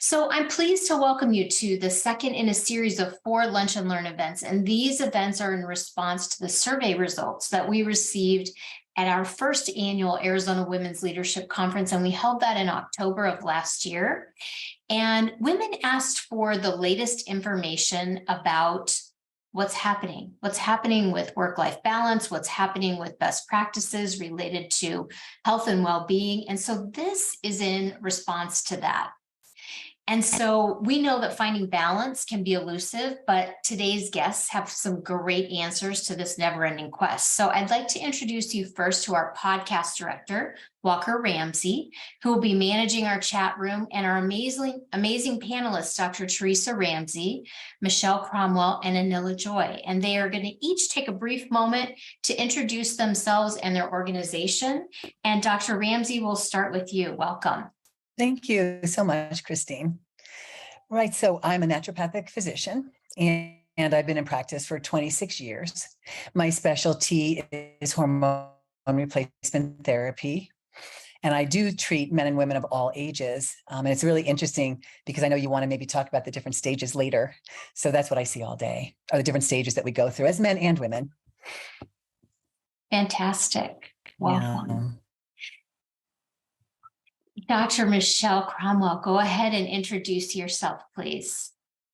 So I'm pleased to welcome you to the second in a series of 4 Lunch and Learn events. And these events are in response to the survey results that we received at our first annual Arizona Women's Leadership Conference. And we held that in October of last year. And women asked for the latest information about what's happening with work-life balance, what's happening with best practices related to health and well-being. And so this is in response to that. And so we know that finding balance can be elusive, but today's guests have some great answers to this never-ending quest. So I'd like to introduce you first to our podcast director, Walker Ramsey, who will be managing our chat room, and our amazing panelists, Dr. Teresa Ramsey, Michelle Cromwell, and Anila Joy. And they are going to each take a brief moment to introduce themselves and their organization. And Dr. Ramsey, we'll start with you. Welcome. Thank you so much, Christine. Right, so I'm a naturopathic physician, and I've been in practice for 26 years. My specialty is hormone replacement therapy, and I do treat men and women of all ages. And it's really interesting because I know you want to maybe talk about the different stages later. So that's what I see all day, are the different stages that we go through as men and women. Fantastic. Welcome. Yeah. Dr. Michelle Cromwell, go ahead and introduce yourself, please.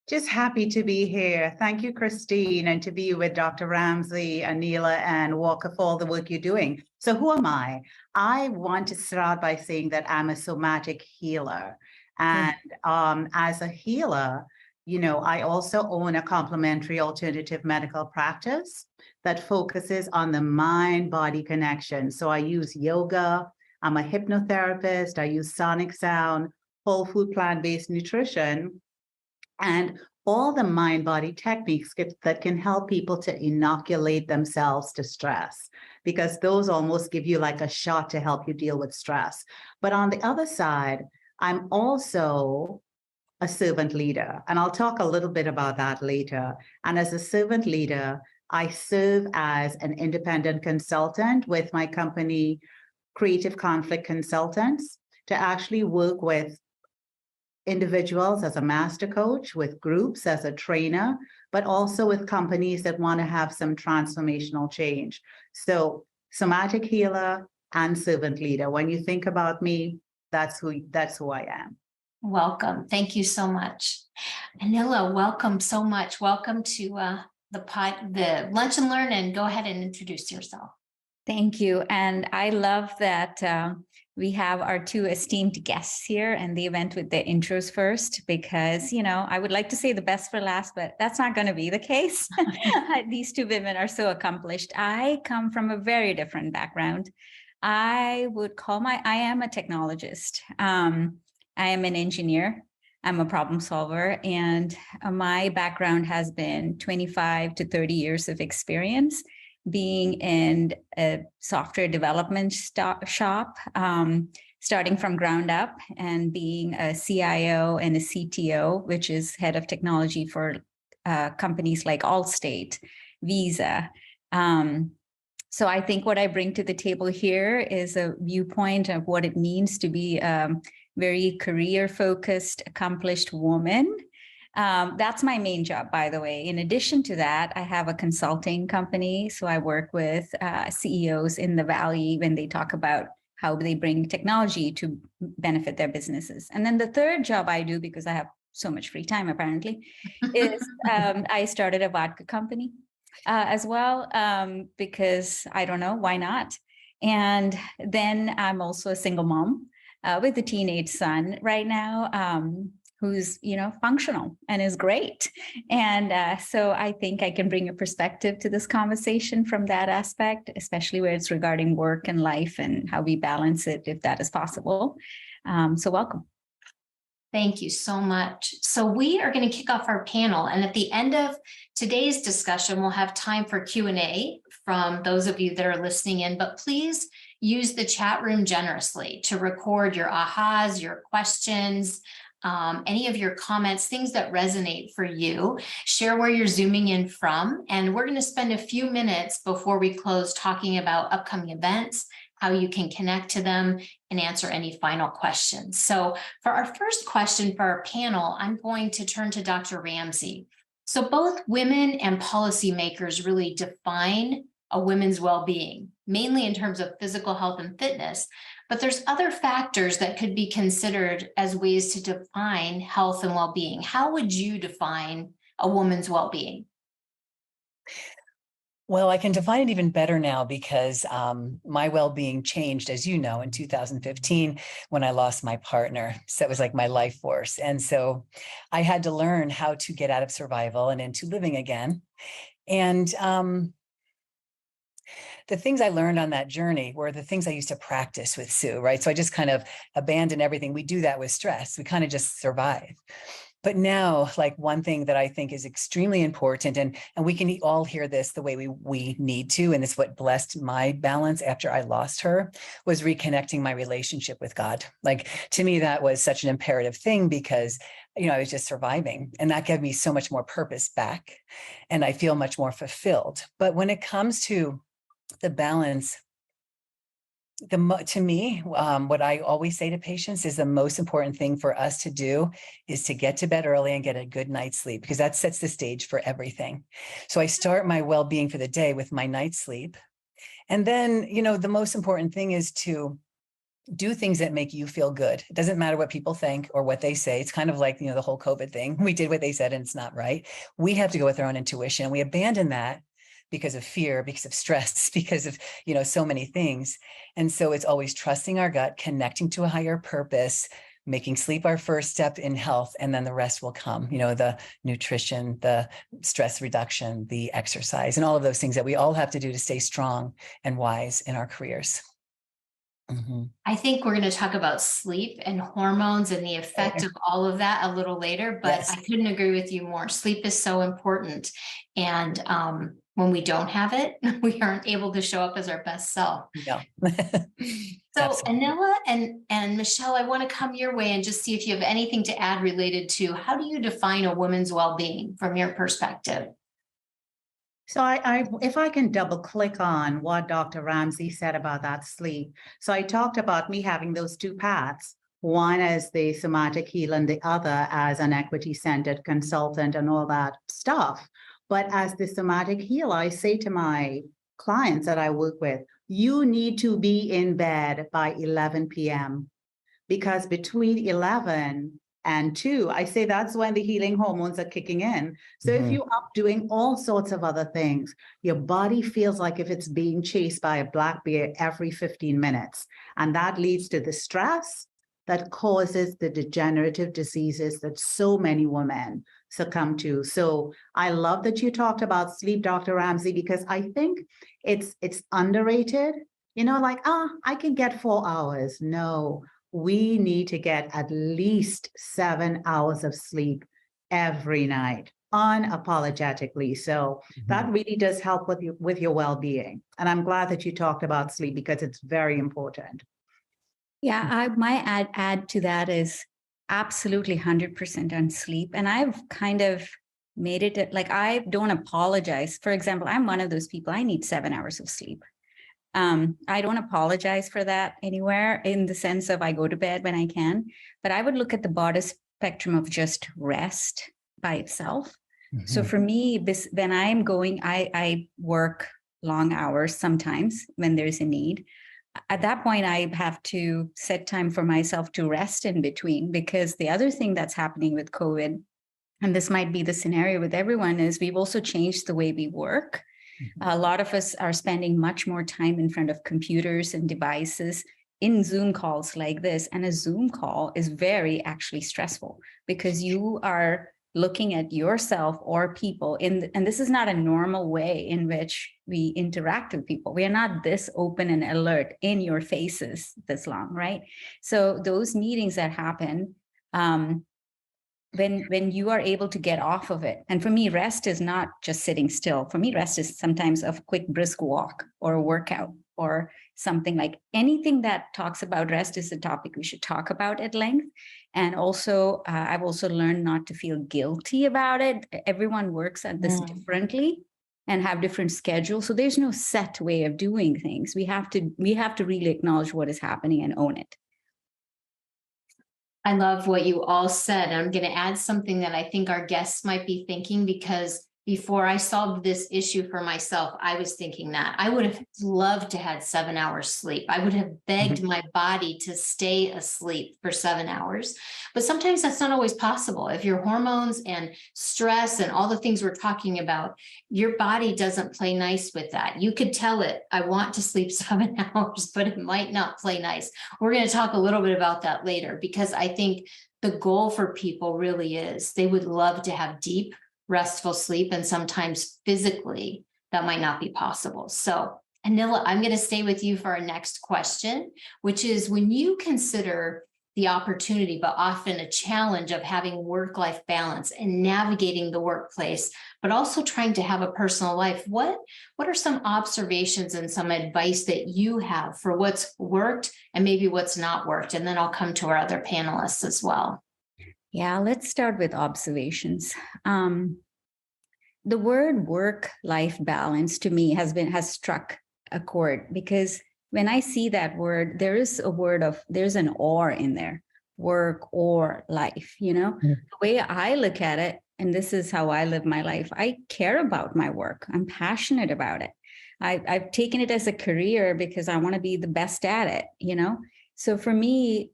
Just happy to be here. Thank you, Christine, and to be with Dr. Ramsey, Anila, and Walker for all the work you're doing. So who am I? I want to start by saying that I'm a somatic healer. And as a healer, I also own a complementary alternative medical practice that focuses on the mind-body connection. So I use yoga. I'm a hypnotherapist. I use sonic sound, whole food, plant-based nutrition, and all the mind-body techniques that can help people to inoculate themselves to stress, because those almost give you like a shot to help you deal with stress. But on the other side, I'm also a servant leader, and I'll talk a little bit about that later. And as a servant leader, I serve as an independent consultant with my company, Creative Conflict Consultants, to actually work with individuals as a master coach, with groups as a trainer, but also with companies that want to have some transformational change. So somatic healer and servant leader. When you think about me, that's who I am. Welcome. Thank you so much. Anila, welcome so much. Welcome to the Lunch and Learn, and go ahead and introduce yourself. Thank you. And I love that we have our 2 esteemed guests here, and they went with their intros first, because, I would like to say the best for last, but that's not going to be the case. These 2 women are so accomplished. I come from a very different background. I am a technologist. I am an engineer. I'm a problem solver, and my background has been 25 to 30 years of experience being in a software development shop, starting from ground up, and being a CIO and a CTO, which is head of technology for companies like Allstate, Visa. So I think what I bring to the table here is a viewpoint of what it means to be a very career-focused, accomplished woman. That's my main job, by the way. In addition to that, I have a consulting company. So I work with CEOs in the Valley when they talk about how they bring technology to benefit their businesses. And then the third job I do, because I have so much free time, apparently, is I started a vodka company as well, because I don't know, why not? And then I'm also a single mom with a teenage son right now, who's, functional and is great. And so I think I can bring a perspective to this conversation from that aspect, especially where it's regarding work and life and how we balance it, if that is possible. So welcome. Thank you so much. So we are going to kick off our panel, and at the end of today's discussion, we'll have time for Q&A from those of you that are listening in, but please use the chat room generously to record your ahas, your questions, any of your comments, things that resonate for you. Share where you're zooming in from, and we're going to spend a few minutes before we close talking about upcoming events how you can connect to them, and answer any final questions. So for our first question for our panel, I'm going to turn to Dr. Ramsey. So both women and policymakers really define a women's well-being, mainly in terms of physical health and fitness, but there's other factors that could be considered as ways to define health and well-being. How would you define a woman's well-being? Well, I can define it even better now because my well-being changed, as you know, in 2015 when I lost my partner. So it was like my life force. And so I had to learn how to get out of survival and into living again. And the things I learned on that journey were the things I used to practice with Sue, right? So I just kind of abandoned everything. We do that with stress. We kind of just survive. But now, like one thing that I think is extremely important, and we can all hear this the way we need to, and it's what blessed my balance after I lost her, was reconnecting my relationship with God. Like, to me, that was such an imperative thing because, you know, I was just surviving, and that gave me so much more purpose back, and I feel much more fulfilled. But when it comes to the balance, to me, what I always say to patients is the most important thing for us to do is to get to bed early and get a good night's sleep, because that sets the stage for everything. So I start my well-being for the day with my night's sleep. And then, you know, the most important thing is to do things that make you feel good. It doesn't matter what people think or what they say. It's kind of like, you know, the whole COVID thing. We did what they said and it's not right. We have to go with our own intuition. We abandon that because of fear, because of stress, because of, you know, so many things. And so it's always trusting our gut, connecting to a higher purpose, making sleep our first step in health, and then the rest will come, you know, the nutrition, the stress reduction, the exercise, and all of those things that we all have to do to stay strong and wise in our careers. Mm-hmm. I think we're going to talk about sleep and hormones and the effect of all of that a little later, but Yes. I couldn't agree with you more. Sleep is so important. And when we don't have it, we aren't able to show up as our best self. No. So Absolutely. Anila and Michelle, I want to come your way and just see if you have anything to add related to how do you define a woman's well-being from your perspective? So if I can double click on what Dr. Ramsey said about that sleep. So I talked about me having those two paths, one as the somatic healer and the other as an equity-centered consultant and all that stuff. But as the somatic healer, I say to my clients that I work with, you need to be in bed by 11 p.m. because between 11 and 2, I say that's when the healing hormones are kicking in. So if you're up doing all sorts of other things, your body feels like if it's being chased by a black bear every 15 minutes. And that leads to the stress that causes the degenerative diseases that so many women succumb to. So I love that you talked about sleep, Dr. Ramsey, because I think it's underrated. You know, like, I can get 4 hours. No. We need to get at least 7 hours of sleep every night, unapologetically. So that really does help with your well-being. And I'm glad that you talked about sleep because it's very important. Yeah, my add to that is absolutely 100% on sleep. And I've kind of made it like I don't apologize. For example, I'm one of those people, I need 7 hours of sleep. I don't apologize for that anywhere in the sense of I go to bed when I can, but I would look at the broader spectrum of just rest by itself. Mm-hmm. So for me, when I'm going, I work long hours sometimes when there's a need. At that point, I have to set time for myself to rest in between, because the other thing that's happening with COVID, and this might be the scenario with everyone, is we've also changed the way we work. A lot of us are spending much more time in front of computers and devices in Zoom calls like this. And a Zoom call is very actually stressful because you are looking at yourself or people and this is not a normal way in which we interact with people. We are not this open and alert in your faces this long, right? So those meetings that happen, when you are able to get off of it. And for me, rest is not just sitting still. For me, rest is sometimes a quick brisk walk or a workout or something. Like anything that talks about rest is a topic we should talk about at length. And also, I've also learned not to feel guilty about it. Everyone works at this differently. and have different schedules. So there's no set way of doing things. We have to really acknowledge what is happening and own it. I love what you all said. I'm going to add something that I think our guests might be thinking, because before I solved this issue for myself, I was thinking that I would have loved to had 7 hours sleep. I would have begged my body to stay asleep for 7 hours, but sometimes that's not always possible. If your hormones and stress and all the things we're talking about, your body doesn't play nice with that. You could tell it, I want to sleep 7 hours, but it might not play nice. We're going to talk a little bit about that later, because I think the goal for people really is they would love to have deep, restful sleep, and sometimes physically that might not be possible. So, Anila, I'm going to stay with you for our next question, which is, when you consider the opportunity, but often a challenge, of having work-life balance and navigating the workplace, but also trying to have a personal life, what are some observations and some advice that you have for what's worked and maybe what's not worked? And then I'll come to our other panelists as well. Yeah, let's start with observations. The word work-life balance to me has struck a chord, because when I see that word, there's an or in there, work or life, The way I look at it, and this is how I live my life, I care about my work. I'm passionate about it. I've taken it as a career because I want to be the best at it, So for me,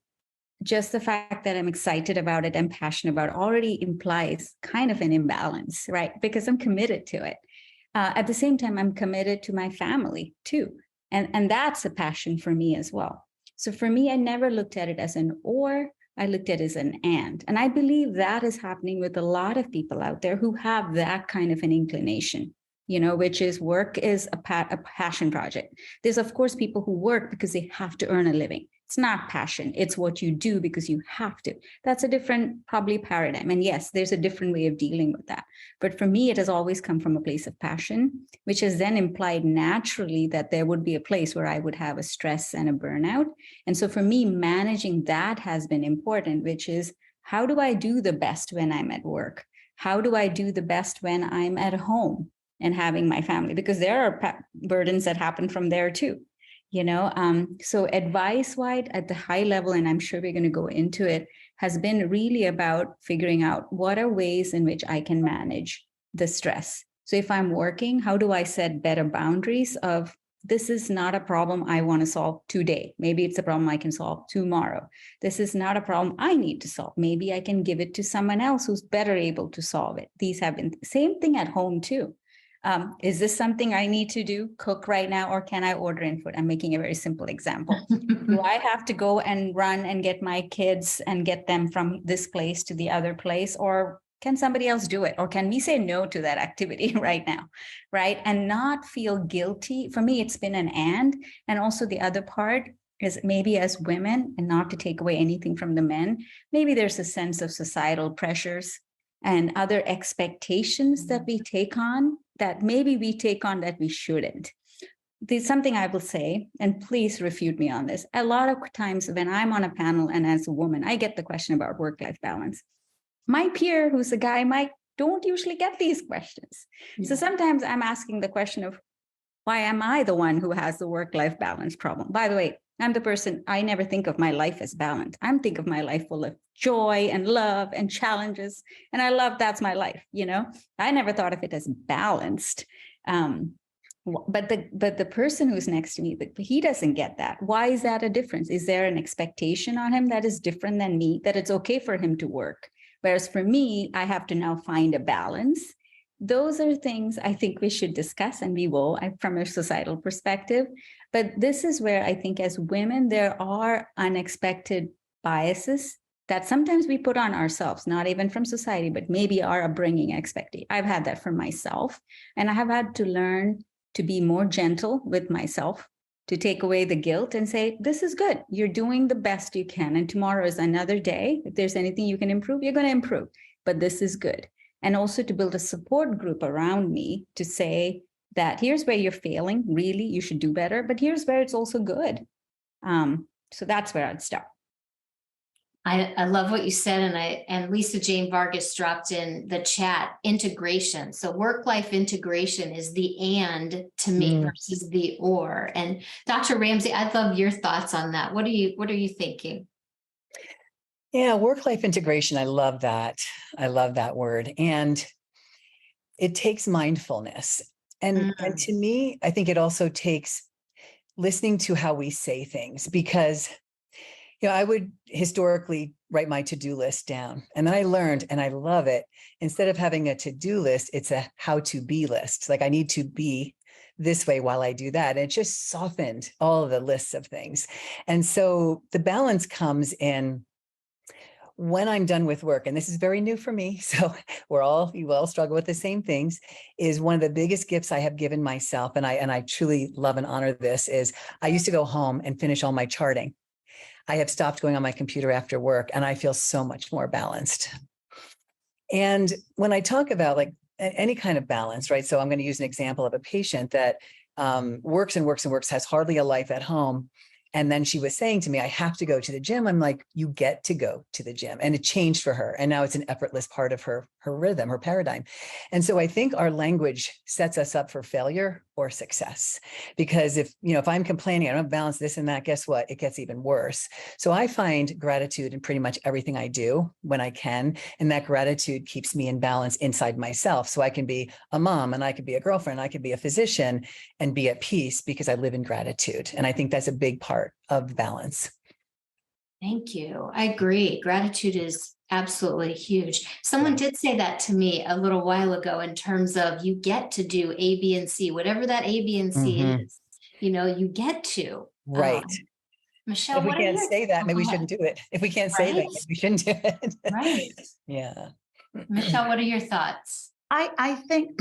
just the fact that I'm excited about it and passionate about it already implies kind of an imbalance, right? Because I'm committed to it. At the same time, I'm committed to my family too. And that's a passion for me as well. So for me, I never looked at it as an or, I looked at it as an and. And I believe that is happening with a lot of people out there who have that kind of an inclination, which is work is a passion project. There's, of course, people who work because they have to earn a living. It's not passion. It's what you do because you have to. That's a different, probably, paradigm. And yes, there's a different way of dealing with that. But for me, it has always come from a place of passion, which has then implied naturally that there would be a place where I would have a stress and a burnout. And so for me, managing that has been important, which is, how do I do the best when I'm at work? How do I do the best when I'm at home and having my family? Because there are burdens that happen from there too. So advice-wise at the high level, and I'm sure we're going to go into it, has been really about figuring out what are ways in which I can manage the stress. So if I'm working, how do I set better boundaries of, this is not a problem I want to solve today. Maybe it's a problem I can solve tomorrow. This is not a problem I need to solve. Maybe I can give it to someone else who's better able to solve it. These have been the same thing at home too. Is this something I need to do, cook right now, or can I order in food? I'm making a very simple example. Do I have to go and run and get my kids and get them from this place to the other place, or can somebody else do it? Or can we say no to that activity right now, right? And not feel guilty. For me, it's been an and also the other part is, maybe as women, and not to take away anything from the men, maybe there's a sense of societal pressures and other expectations that we take on, that maybe we take on that we shouldn't. There's something I will say, and please refute me on this. A lot of times when I'm on a panel and as a woman, I get the question about work-life balance. My peer, who's a guy, don't usually get these questions. Yeah. So sometimes I'm asking the question of, why am I the one who has the work-life balance problem? By the way, I'm the person, I never think of my life as balanced. I think of my life full of joy and love and challenges. And I love that's my life, I never thought of it as balanced. But the person who's next to me, he doesn't get that. Why is that a difference? Is there an expectation on him that is different than me, that it's okay for him to work? Whereas for me, I have to now find a balance. Those are things I think we should discuss, and we will, from a societal perspective. But this is where I think as women, there are unexpected biases that sometimes we put on ourselves, not even from society, but maybe our upbringing expectation. I've had that for myself, and I have had to learn to be more gentle with myself, to take away the guilt and say, this is good. You're doing the best you can. And tomorrow is another day. If there's anything you can improve, you're going to improve. But this is good. And also to build a support group around me to say that here's where you're failing. Really, you should do better. But here's where it's also good. So that's where I'd start. I love what you said, and Lisa Jane Vargas dropped in the chat integration. So work-life integration is the and to me versus the or. And Dr. Ramsey, I'd love your thoughts on that. What are you thinking? Yeah, work-life integration. I love that. I love that word. And it takes mindfulness. And to me, I think it also takes listening to how we say things, because I would historically write my to-do list down. And then I learned, and I love it, instead of having a to-do list, it's a how-to-be list. Like I need to be this way while I do that. And it just softened all of the lists of things. And so the balance comes in when I'm done with work, and this is very new for me, so you all struggle with the same things, is one of the biggest gifts I have given myself, and I truly love and honor this, is I used to go home and finish all my charting. I have stopped going on my computer after work, and I feel so much more balanced. And when I talk about like any kind of balance, right? So I'm going to use an example of a patient that works and works and works, has hardly a life at home. And then she was saying to me, I have to go to the gym. I'm like, you get to go to the gym. And it changed for her. And now it's an effortless part of her rhythm, her paradigm. And so I think our language sets us up for failure or success. Because if I'm complaining, I don't balance this and that, guess what? It gets even worse. So I find gratitude in pretty much everything I do when I can. And that gratitude keeps me in balance inside myself. So I can be a mom, and I could be a girlfriend, I could be a physician, and be at peace because I live in gratitude. And I think that's a big part of balance. Thank you. I agree. Gratitude is absolutely huge. Someone did say that to me a little while ago in terms of you get to do A, B, and C, whatever that A, B, and C is, you get to. Right. Michelle, if we can't say that, maybe we shouldn't do it. If we can't say that, maybe we shouldn't do it. Right. Yeah. Michelle, what are your thoughts? I think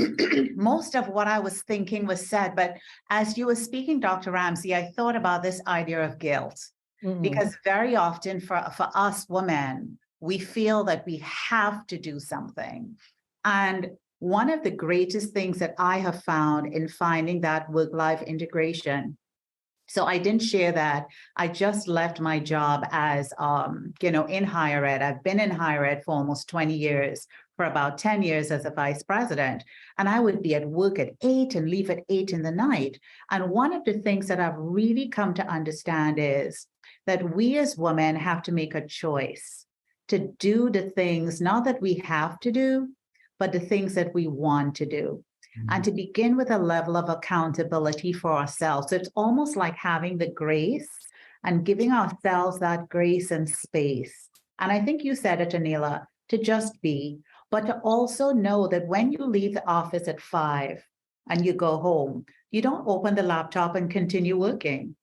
most of what I was thinking was said, but as you were speaking, Dr. Ramsey, I thought about this idea of guilt. Because very often for us women, we feel that we have to do something. And one of the greatest things that I have found in finding that work-life integration, so I didn't share that. I just left my job as, in higher ed. I've been in higher ed for almost 20 years, for about 10 years as a vice president. And I would be at work at 8 and leave at 8 in the night. And one of the things that I've really come to understand is that we as women have to make a choice to do the things, not that we have to do, but the things that we want to do. And to begin with a level of accountability for ourselves. So it's almost like having the grace and giving ourselves that grace and space. And I think you said it, Anila, to just be, but to also know that when you leave the office at 5 and you go home, you don't open the laptop and continue working.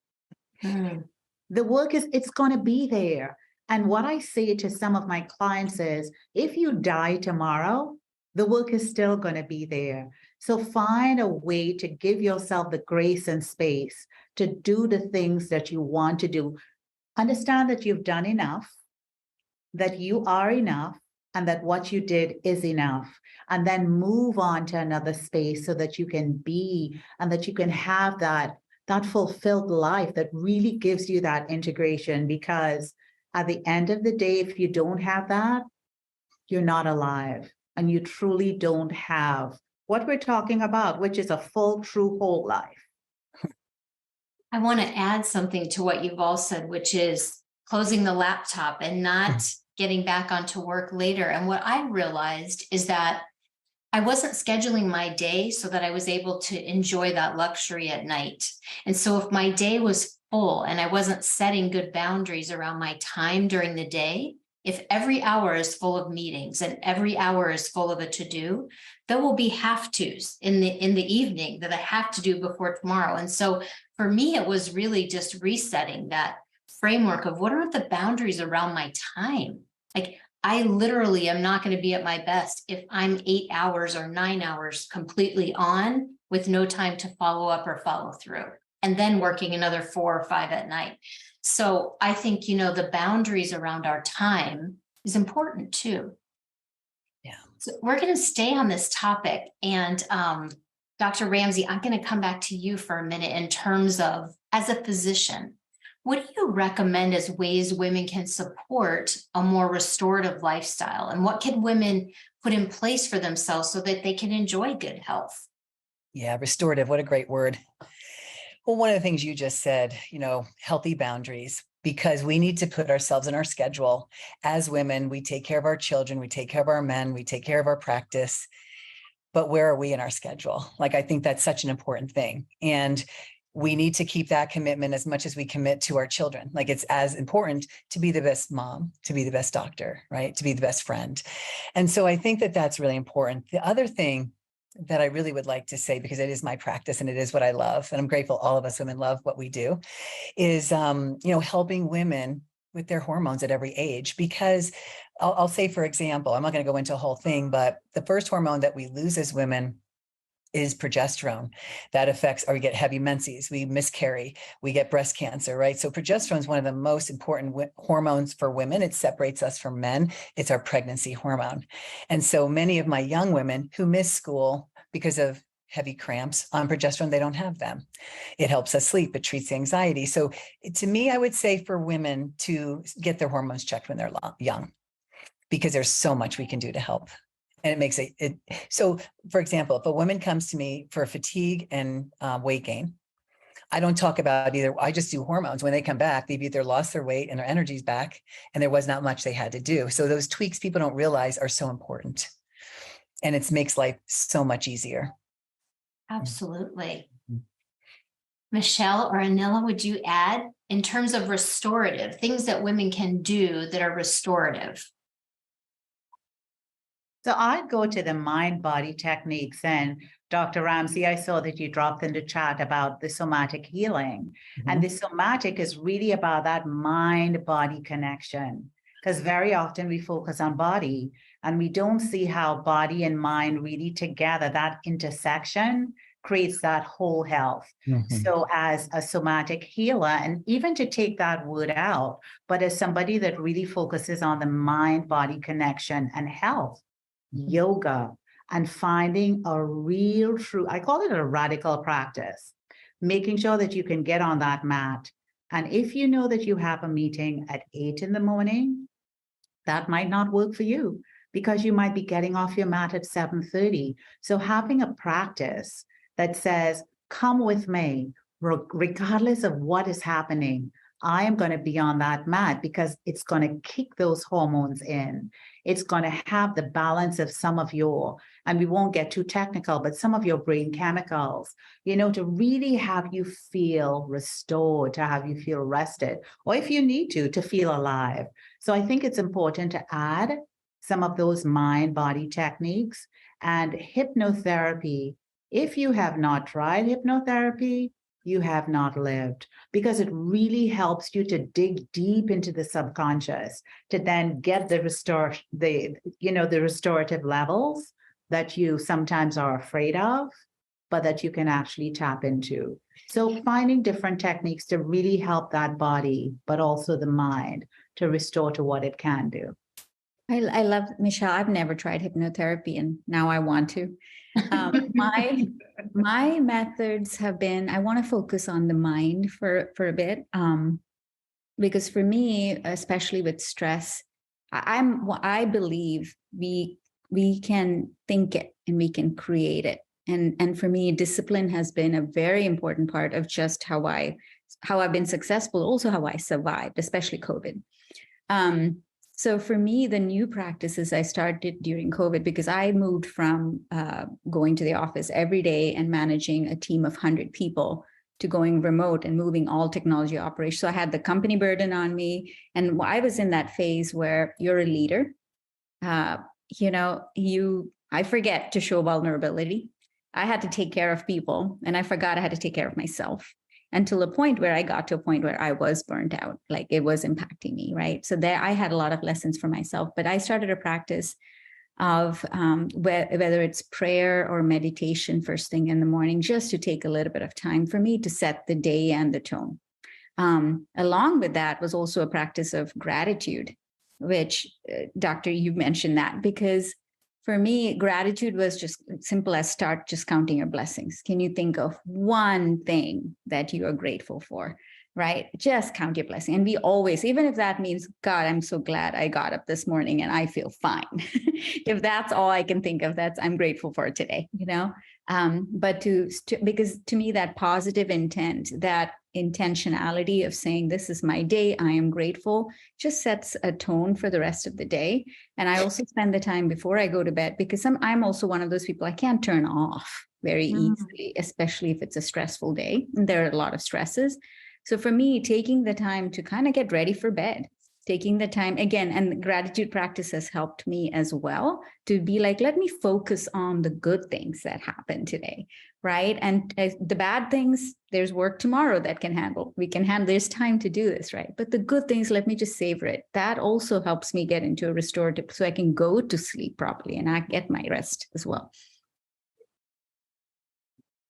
The work it's going to be there. And what I say to some of my clients is, if you die tomorrow, the work is still going to be there. So find a way to give yourself the grace and space to do the things that you want to do. Understand that you've done enough, that you are enough, and that what you did is enough. And then move on to another space so that you can be, and that you can have that fulfilled life that really gives you that integration. Because at the end of the day, if you don't have that, you're not alive, and you truly don't have what we're talking about, which is a full, true, whole life. I want to add something to what you've all said, which is closing the laptop and not getting back onto work later. And what I realized is that I wasn't scheduling my day so that I was able to enjoy that luxury at night. And so if my day was full and I wasn't setting good boundaries around my time during the day, if every hour is full of meetings and every hour is full of a to-do, there will be have-tos in the evening that I have to do before tomorrow. And so for me, it was really just resetting that framework of what are the boundaries around my time? Like, I literally am not going to be at my best if I'm 8 hours or 9 hours completely on with no time to follow up or follow through, and then working another 4 or 5 at night. So I think, the boundaries around our time is important too. Yeah. So we're going to stay on this topic. And Dr. Ramsey, I'm going to come back to you for a minute in terms of, as a physician, What do you recommend as ways women can support a more restorative lifestyle? And what can women put in place for themselves so that they can enjoy good health? Yeah, restorative, what a great word. Well, one of the things you just said, healthy boundaries, because we need to put ourselves in our schedule. As women, we take care of our children, we take care of our men, we take care of our practice. But where are we in our schedule? Like, I think that's such an important thing. And we need to keep that commitment as much as we commit to our children. Like, it's as important to be the best mom, to be the best doctor, right? To be the best friend. And so I think that that's really important. The other thing that I really would like to say, because it is my practice and it is what I love, and I'm grateful all of us women love what we do, is, helping women with their hormones at every age. Because I'll say, for example, I'm not going to go into a whole thing, but the first hormone that we lose as women is progesterone. That affects, or we get heavy menses, we miscarry, we get breast cancer, right? So progesterone is one of the most important hormones for women. It separates us from men. It's our pregnancy hormone. And so many of my young women who miss school because of heavy cramps on progesterone, they don't have them. It helps us sleep. It treats anxiety. So to me, I would say for women to get their hormones checked when they're young, because there's so much we can do to help. And it makes it. So, for example, if a woman comes to me for fatigue and weight gain, I don't talk about either. I just do hormones. When they come back, they've either lost their weight and their energy's back, and there was not much they had to do. So those tweaks people don't realize are so important. And it makes life so much easier. Absolutely. Michelle or Anila, would you add in terms of restorative, things that women can do that are restorative? So I'd go to the mind-body techniques. And Dr. Ramsey, I saw that you dropped in the chat about the somatic healing. And the somatic is really about that mind-body connection. Because very often we focus on body and we don't see how body and mind really together, that intersection creates that whole health. So as a somatic healer, and even to take that word out, but as somebody that really focuses on the mind-body connection and health, yoga, and finding a real true, I call it a radical practice, making sure that you can get on that mat. And if you know that you have a meeting at 8 in the morning, that might not work for you because you might be getting off your mat at 7:30. So having a practice that says, come with me, regardless of what is happening, I am going to be on that mat because it's going to kick those hormones in. It's going to have the balance of some of your, and we won't get too technical, but some of your brain chemicals, to really have you feel restored, to have you feel rested, or if you need to feel alive. So I think it's important to add some of those mind-body techniques and hypnotherapy. If you have not tried hypnotherapy, you have not lived, because it really helps you to dig deep into the subconscious to then get the restorative levels that you sometimes are afraid of, but that you can actually tap into. So finding different techniques to really help that body, but also the mind to restore to what it can do. I love, Michelle. I've never tried hypnotherapy and now I want to. My methods have been, I want to focus on the mind for a bit, because for me, especially with stress, I believe we can think it and we can create it. And for me, discipline has been a very important part of just how I've been successful, also how I survived, especially COVID. So for me, the new practices I started during COVID, because I moved from going to the office every day and managing a team of 100 people to going remote and moving all technology operations. So I had the company burden on me. And I was in that phase where you're a leader. I forget to show vulnerability. I had to take care of people and I forgot I had to take care of myself. Until a point where I got to a point where I was burnt out, like it was impacting me, right? So there I had a lot of lessons for myself, but I started a practice of whether it's prayer or meditation first thing in the morning, just to take a little bit of time for me to set the day and the tone. Along with that was also a practice of gratitude, which, Doctor, you mentioned that, because for me, gratitude was just simple as start just counting your blessings. Can you think of one thing that you are grateful for? right? Just count your blessing. And we always, even if that means, God, I'm so glad I got up this morning and I feel fine. If that's all I can think of, I'm grateful for today, but because to me, that positive intent, that intentionality of saying, this is my day, I am grateful, just sets a tone for the rest of the day. And I also spend the time before I go to bed, because I'm also one of those people, I can't turn off very easily, especially if it's a stressful day. And there are a lot of stresses. So for me, taking the time to kind of get ready for bed, taking the time again, and gratitude practice has helped me as well to be like, let me focus on the good things that happened today, right? And the bad things, there's work tomorrow that we can handle, there's time to do this, right? But the good things, let me just savor it. That also helps me get into a restorative, so I can go to sleep properly and I get my rest as well.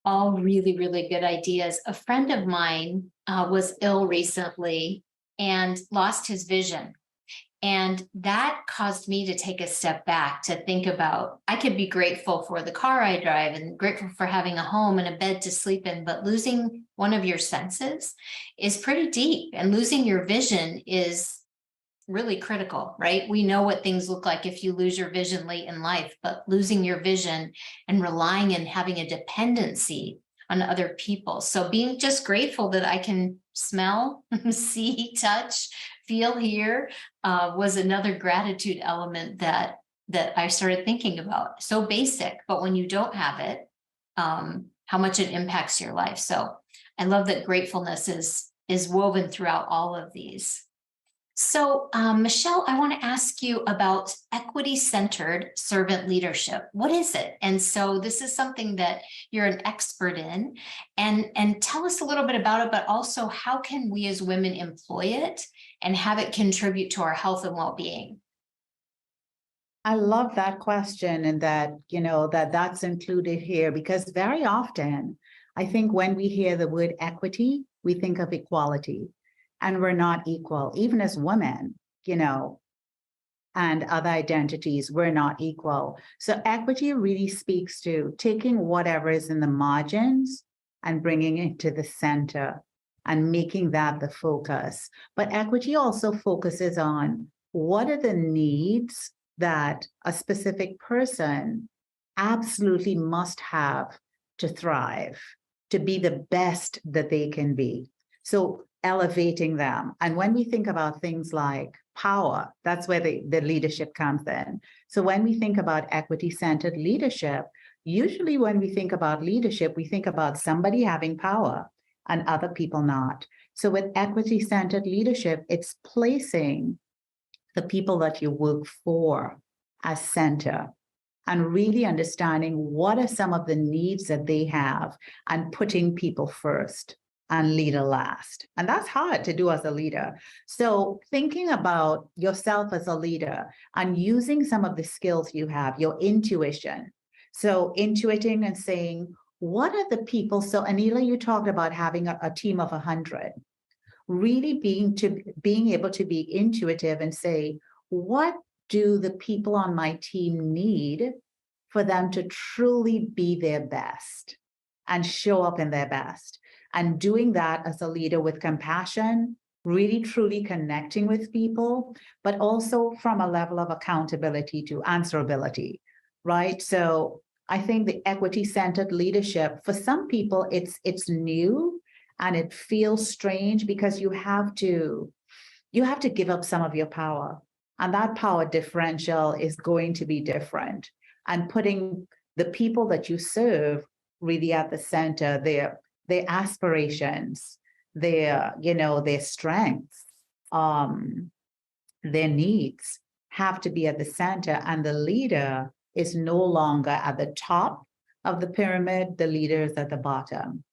All really, really good ideas. A friend of mine was ill recently and lost his vision. And that caused me to take a step back to think about, I could be grateful for the car I drive and grateful for having a home and a bed to sleep in, but losing one of your senses is pretty deep, and losing your vision is really critical, right? We know what things look like if you lose your vision late in life, but losing your vision and relying and having a dependency on other people. So being just grateful that I can smell, see, touch, feel, hear, was another gratitude element that I started thinking about. So basic, but when you don't have it, how much it impacts your life. So I love that gratefulness is woven throughout all of these. So, Michelle, I want to ask you about equity-centered servant leadership. What is it? And so this is something that you're an expert in, and tell us a little bit about it, but also how can we as women employ it and have it contribute to our health and well-being? I love that question, and that, that's included here, because very often I think when we hear the word equity, we think of equality. And we're not equal, even as women, and other identities, we're not equal. So equity really speaks to taking whatever is in the margins and bringing it to the center and making that the focus. But equity also focuses on what are the needs that a specific person absolutely must have to thrive, to be the best that they can be. So elevating them. And when we think about things like power, that's where the leadership comes in. So when we think about equity-centered leadership, usually when we think about leadership, we think about somebody having power and other people not. So with equity-centered leadership, it's placing the people that you work for as center, and really understanding what are some of the needs that they have, and putting people first and leader last. And that's hard to do as a leader. So thinking about yourself as a leader and using some of the skills you have, your intuition. So intuiting and saying, what are the people? So Anila, you talked about having a team of 100, really being able to be intuitive and say, what do the people on my team need for them to truly be their best and show up in their best? And doing that as a leader with compassion, really truly connecting with people, but also from a level of accountability to answerability, right? So I think the equity-centered leadership, for some people, it's new and it feels strange, because you have to give up some of your power. And that power differential is going to be different. And putting the people that you serve really at the center, their aspirations, their strengths, their needs have to be at the center. And the leader is no longer at the top of the pyramid, the leader is at the bottom.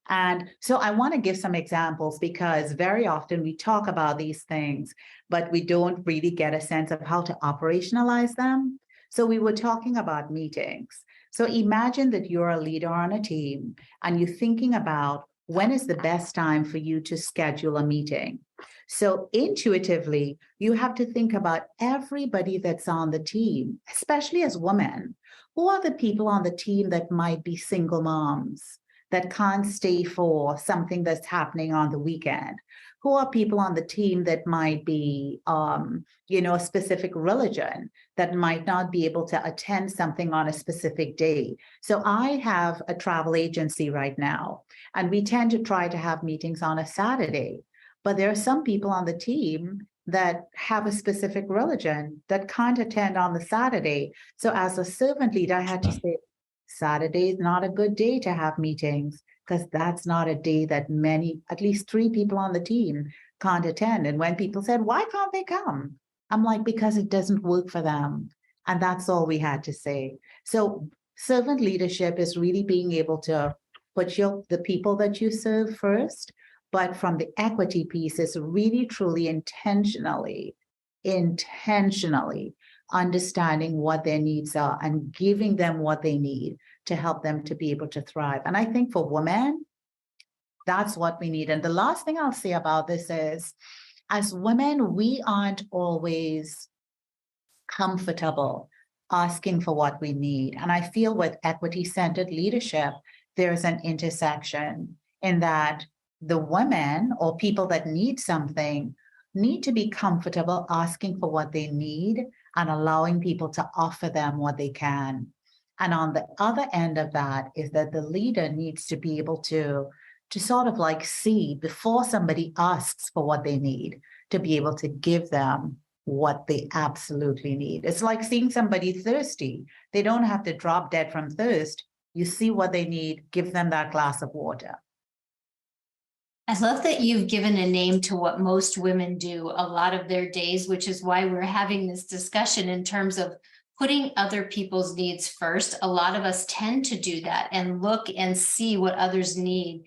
And so I want to give some examples, because very often we talk about these things, but we don't really get a sense of how to operationalize them. So we were talking about meetings. So imagine that you're a leader on a team and you're thinking about when is the best time for you to schedule a meeting. So intuitively, you have to think about everybody that's on the team, especially as women. Who are the people on the team that might be single moms, that can't stay for something that's happening on the weekend? Who are people on the team that might be, a specific religion that might not be able to attend something on a specific day? So I have a travel agency right now, and we tend to try to have meetings on a Saturday. But there are some people on the team that have a specific religion that can't attend on the Saturday. So as a servant leader, I had to say, Saturday is not a good day to have meetings, because that's not a day that at least 3 people on the team can't attend. And when people said, why can't they come? I'm like, because it doesn't work for them. And that's all we had to say. So servant leadership is really being able to put the people that you serve first, but from the equity piece is really, truly intentionally understanding what their needs are and giving them what they need to help them to be able to thrive. And I think for women, that's what we need. And the last thing I'll say about this is, as women, we aren't always comfortable asking for what we need. And I feel with equity-centered leadership, there's an intersection in that the women or people that need something need to be comfortable asking for what they need and allowing people to offer them what they can. And on the other end of that is that the leader needs to be able to sort of like see before somebody asks for what they need, to be able to give them what they absolutely need. It's like seeing somebody thirsty. They don't have to drop dead from thirst. You see what they need, give them that glass of water. I love that you've given a name to what most women do a lot of their days, which is why we're having this discussion in terms of putting other people's needs first. A lot of us tend to do that and look and see what others need,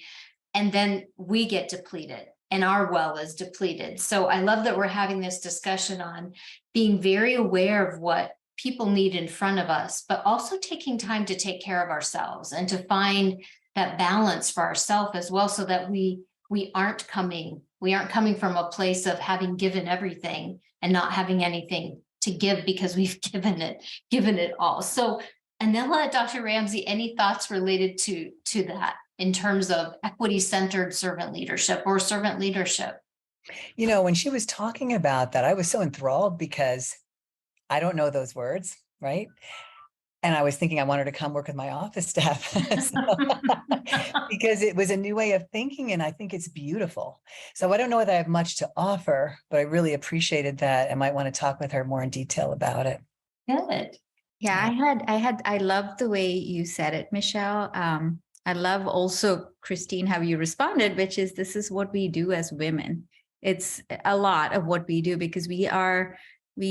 and then we get depleted and our well is depleted. So I love that we're having this discussion on being very aware of what people need in front of us, but also taking time to take care of ourselves and to find that balance for ourselves as well, so that we aren't coming from a place of having given everything and not having anything to give because we've given it all. So Anila, Dr. Ramsey, any thoughts related to that in terms of equity-centered servant leadership or servant leadership? When she was talking about that, I was so enthralled because I don't know those words, right? And I was thinking I wanted to come work with my office staff because it was a new way of thinking, and I think it's beautiful. So I don't know whether I have much to offer, but I really appreciated that. I might want to talk with her more in detail about it. Good. Yeah, I love the way you said it, Michelle. I love also, Christine, how you responded, which is, this is what we do as women. It's a lot of what we do because we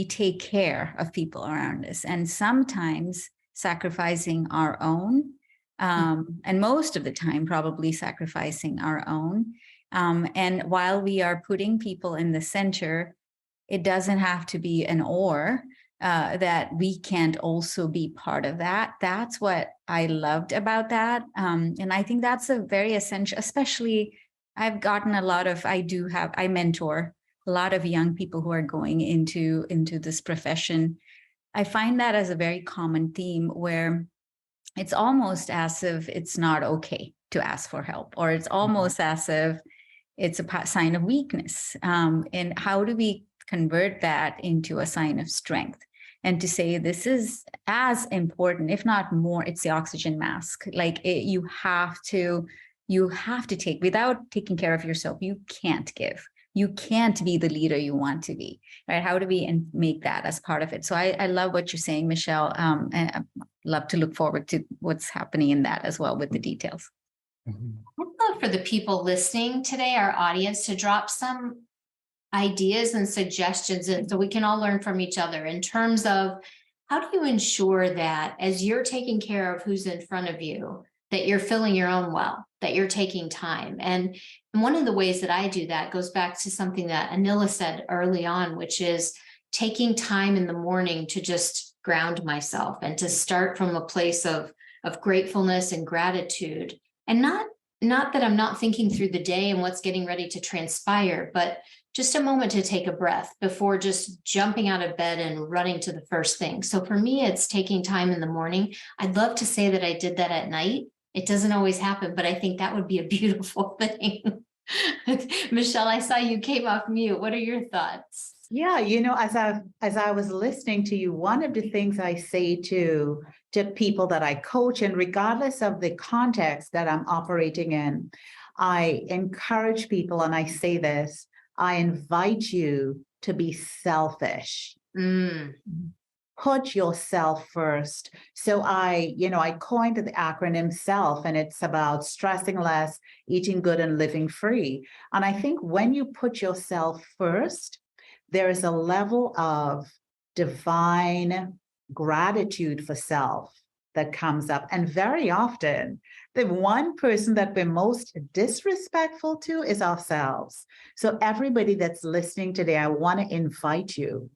take care of people around us, and sometimes sacrificing our own, and most of the time probably sacrificing our own. And while we are putting people in the center, it doesn't have to be an or, that we can't also be part of that. That's what I loved about that. And I think that's a very essential, especially I've gotten I mentor a lot of young people who are going into this profession. I find that as a very common theme, where it's almost as if it's not okay to ask for help, or it's almost as if it's a sign of weakness. And how do we convert that into a sign of strength? And to say, this is as important, if not more, it's the oxygen mask. Like you have to take, without taking care of yourself, you can't give. You can't be the leader you want to be, right? How do we make that as part of it? So I love what you're saying, Michelle. And I love to look forward to what's happening in that as well with the details. I'd love for the people listening today, our audience, to drop some ideas and suggestions, and so we can all learn from each other in terms of how do you ensure that as you're taking care of who's in front of you, that you're filling your own well, that you're taking time. And one of the ways that I do that goes back to something that Anila said early on, which is taking time in the morning to just ground myself and to start from a place of gratefulness and gratitude. And not that I'm not thinking through the day and what's getting ready to transpire, but just a moment to take a breath before just jumping out of bed and running to the first thing. So for me, it's taking time in the morning. I'd love to say that I did that at night, It doesn't always happen, but I think that would be a beautiful thing. Michelle, I saw you came off mute. What are your thoughts? Yeah, as I was listening to you, one of the things I say to people that I coach, and regardless of the context that I'm operating in, I encourage people, and I say this, I invite you to be selfish. Put yourself first. So I coined the acronym SELF, and it's about stressing less, eating good, and living free. And I think when you put yourself first, there is a level of divine gratitude for self that comes up. And very often, the one person that we're most disrespectful to is ourselves. So everybody that's listening today, I want to invite you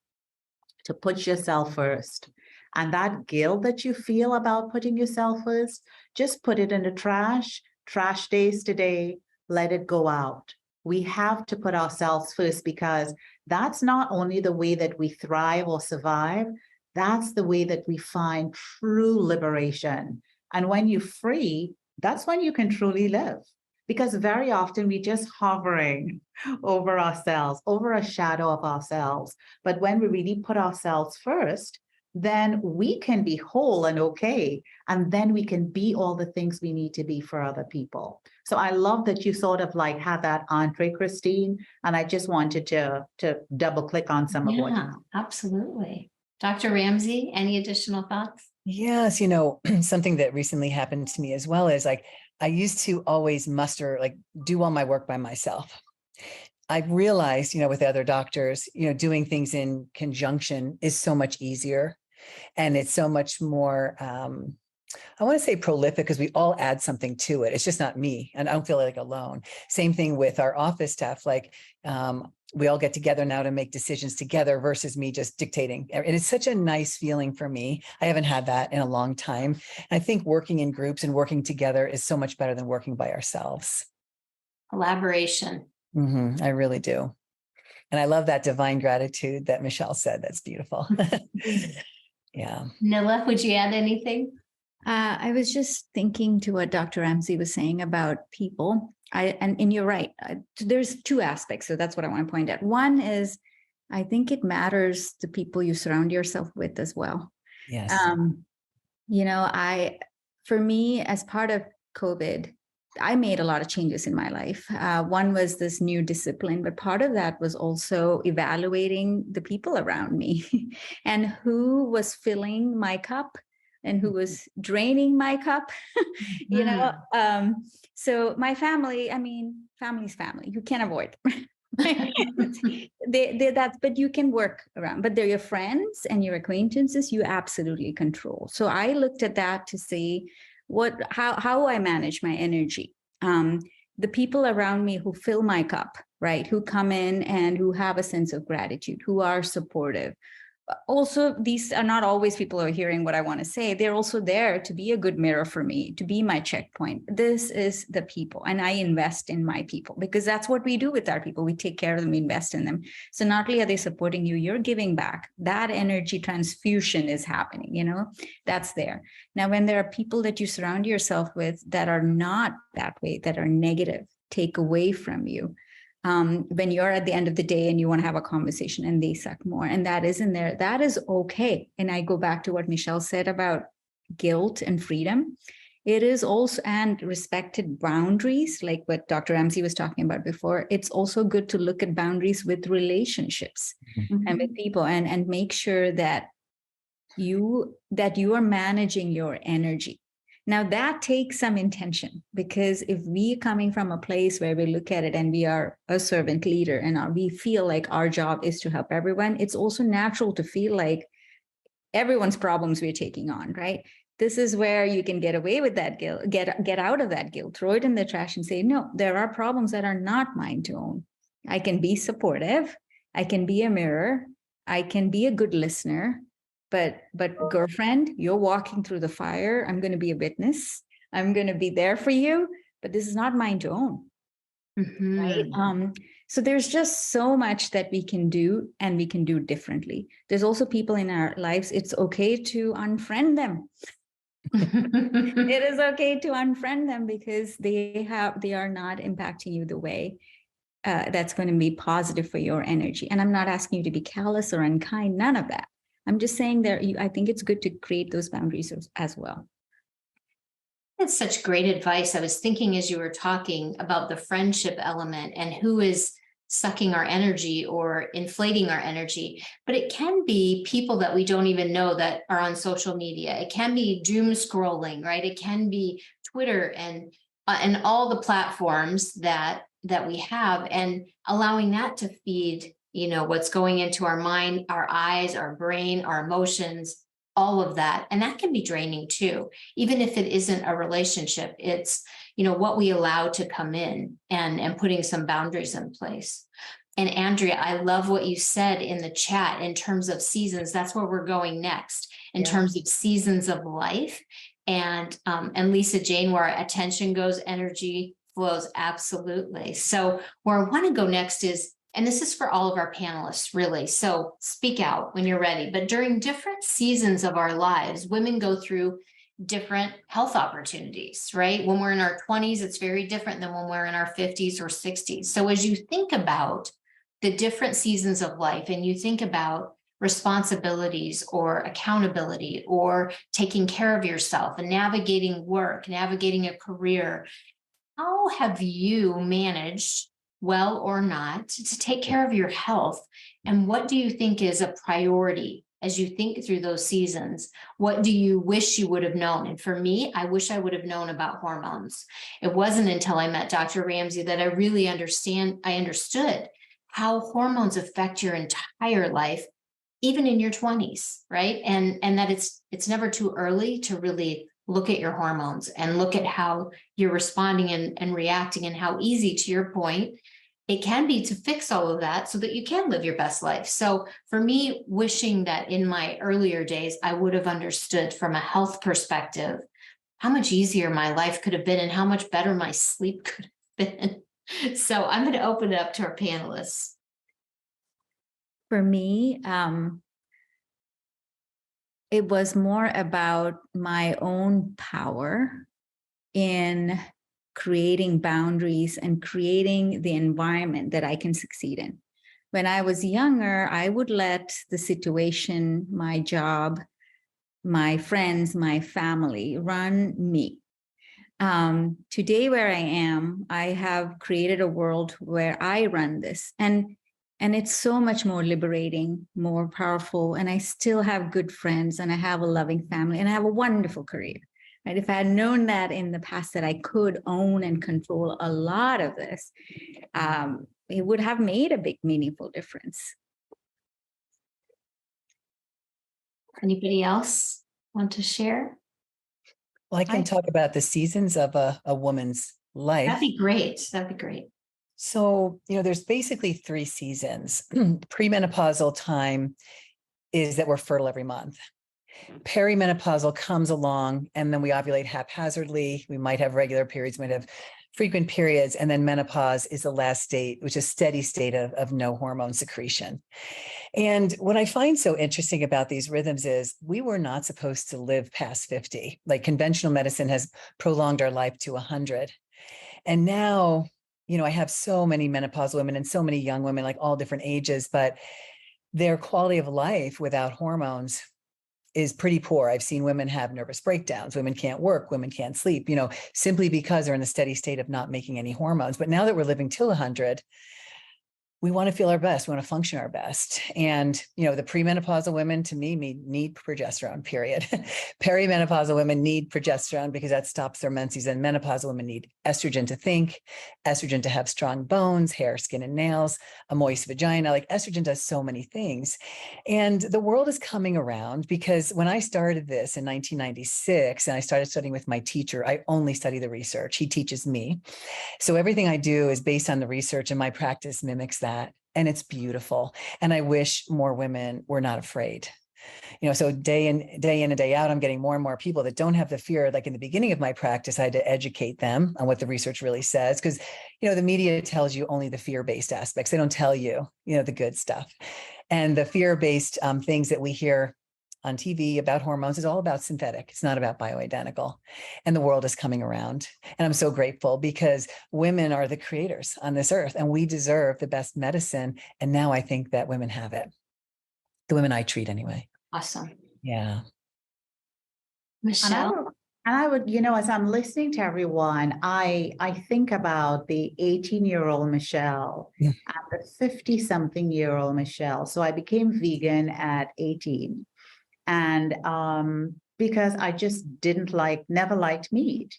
to put yourself first. And that guilt that you feel about putting yourself first, just put it in the trash. Trash days today, let it go out. We have to put ourselves first, because that's not only the way that we thrive or survive, that's the way that we find true liberation. And when you're free, that's when you can truly live. Because very often we just hovering over ourselves, over a shadow of ourselves. But when we really put ourselves first, then we can be whole and okay. And then we can be all the things we need to be for other people. So I love that you sort of like had that entree, Christine. And I just wanted to double click on some of what you said. Absolutely. Dr. Ramsey, any additional thoughts? Yes, something that recently happened to me as well is like, I used to always do all my work by myself. I realized, with other doctors, doing things in conjunction is so much easier. And it's so much more, I want to say prolific, because we all add something to it. It's just not me. And I don't feel like alone. Same thing with our office staff. We all get together now to make decisions together versus me just dictating. And it's such a nice feeling for me. I haven't had that in a long time. And I think working in groups and working together is so much better than working by ourselves. Collaboration. I really do. And I love that divine gratitude that Michelle said. That's beautiful. Yeah. Nilla, would you add anything? I was just thinking to what Dr. Ramsey was saying about people. And you're right. There's two aspects. So that's what I want to point out. One is, I think it matters the people you surround yourself with as well. Yes. For me, as part of COVID, I made a lot of changes in my life. One was this new discipline, but part of that was also evaluating the people around me and who was filling my cup and who was draining my cup. So my family, family's family, you can't avoid. But you can work around, but they're your friends and your acquaintances you absolutely control. So I looked at that to see how I manage my energy. The people around me who fill my cup, right? Who come in and who have a sense of gratitude, who are supportive. Also, these are not always people who are hearing what I want to say. They're also there to be a good mirror for me, to be my checkpoint. This is the people, and I invest in my people because that's what we do with our people. We take care of them, we invest in them. So not only are they supporting you, you're giving back. That energy transfusion is happening, that's there. Now, when there are people that you surround yourself with that are not that way, that are negative, take away from you, when you're at the end of the day and you want to have a conversation and they suck more, and that is in there, that is okay. And I go back to what Michelle said about guilt and freedom. It is also, and respected boundaries, like what Dr. Ramsey was talking about before. It's also good to look at boundaries with relationships and with people, and make sure that you are managing your energy. Now that takes some intention, because if we coming from a place where we look at it and we are a servant leader and we feel like our job is to help everyone, it's also natural to feel like everyone's problems we're taking on, right? This is where you can get away with that guilt, get out of that guilt, throw it in the trash and say, no, there are problems that are not mine to own. I can be supportive. I can be a mirror. I can be a good listener. But girlfriend, you're walking through the fire. I'm going to be a witness. I'm going to be there for you, but this is not mine to own. Right? So there's just so much that we can do, and we can do differently. There's also people in our lives, it's okay to unfriend them. It is okay to unfriend them because they are not impacting you the way that's going to be positive for your energy. And I'm not asking you to be callous or unkind, none of that. I'm just saying I think it's good to create those boundaries as well. That's such great advice. I was thinking as you were talking about the friendship element and who is sucking our energy or inflating our energy, but it can be people that we don't even know that are on social media. It can be doom scrolling, right? It can be Twitter and all the platforms that we have, and allowing that to feed, what's going into our mind, our eyes, our brain, our emotions, all of that. And that can be draining too, even if it isn't a relationship. It's, what we allow to come in and putting some boundaries in place. And Andrea, I love what you said in the chat in terms of seasons. That's where we're going next, in terms of seasons of life. And Lisa Jane, where attention goes, energy flows. Absolutely. So where I want to go next is, and this is for all of our panelists, really. So speak out when you're ready. But during different seasons of our lives, women go through different health opportunities, right? When we're in our 20s, it's very different than when we're in our 50s or 60s. So as you think about the different seasons of life and you think about responsibilities or accountability or taking care of yourself and navigating work, navigating a career, how have you managed, well or not, to take care of your health? And what do you think is a priority as you think through those seasons? What do you wish you would have known? And for me, I wish I would have known about hormones. It wasn't until I met Dr. Ramsey that I really understood how hormones affect your entire life, even in your 20s, right? And that it's never too early to really look at your hormones and look at how you're responding and reacting, and how easy, to your point, it can be to fix all of that so that you can live your best life. So for me, wishing that in my earlier days, I would have understood from a health perspective how much easier my life could have been and how much better my sleep could have been. So I'm going to open it up to our panelists. For me, it was more about my own power in creating boundaries and creating the environment that I can succeed in. When I was younger, I would let the situation, my job, my friends, my family run me. Today, where I am, I have created a world where I run this. And it's so much more liberating, more powerful. And I still have good friends, and I have a loving family, and I have a wonderful career. Right? If I had known that in the past, that I could own and control a lot of this, it would have made a big, meaningful difference. Anybody else want to share? Well, I can talk about the seasons of a woman's life. That'd be great. That'd be great. So, there's basically 3 seasons. Premenopausal time is that we're fertile every month. Perimenopausal comes along, and then we ovulate haphazardly. We might have regular periods, might have frequent periods. And then menopause is the last state, which is steady state of no hormone secretion. And what I find so interesting about these rhythms is we were not supposed to live past 50. Like, conventional medicine has prolonged our life to 100. And now, I have so many menopausal women and so many young women, like all different ages, but their quality of life without hormones is pretty poor. I've seen women have nervous breakdowns. Women can't work. Women can't sleep, simply because they're in a steady state of not making any hormones. But now that we're living till 100, we want to feel our best. We want to function our best. And, the premenopausal women, to me, need progesterone, period. Perimenopausal women need progesterone because that stops their menses. And menopausal women need estrogen to think, estrogen to have strong bones, hair, skin, and nails, a moist vagina. Like, estrogen does so many things. And the world is coming around, because when I started this in 1996 and I started studying with my teacher, I only study the research. He teaches me. So everything I do is based on the research, and my practice mimics that. And it's beautiful. And I wish more women were not afraid. So day in and day out, I'm getting more and more people that don't have the fear. Like, in the beginning of my practice, I had to educate them on what the research really says. Because, the media tells you only the fear-based aspects. They don't tell you, the good stuff. And the fear-based things that we hear on TV about hormones is all about synthetic. It's not about bioidentical. And the world is coming around. And I'm so grateful because women are the creators on this earth and we deserve the best medicine. And now I think that women have it. The women I treat anyway. Awesome. Yeah. Michelle? And I would, as I'm listening to everyone, I think about the 18-year-old Michelle and the 50-something-year-old Michelle. So I became vegan at 18. And because I just never liked meat.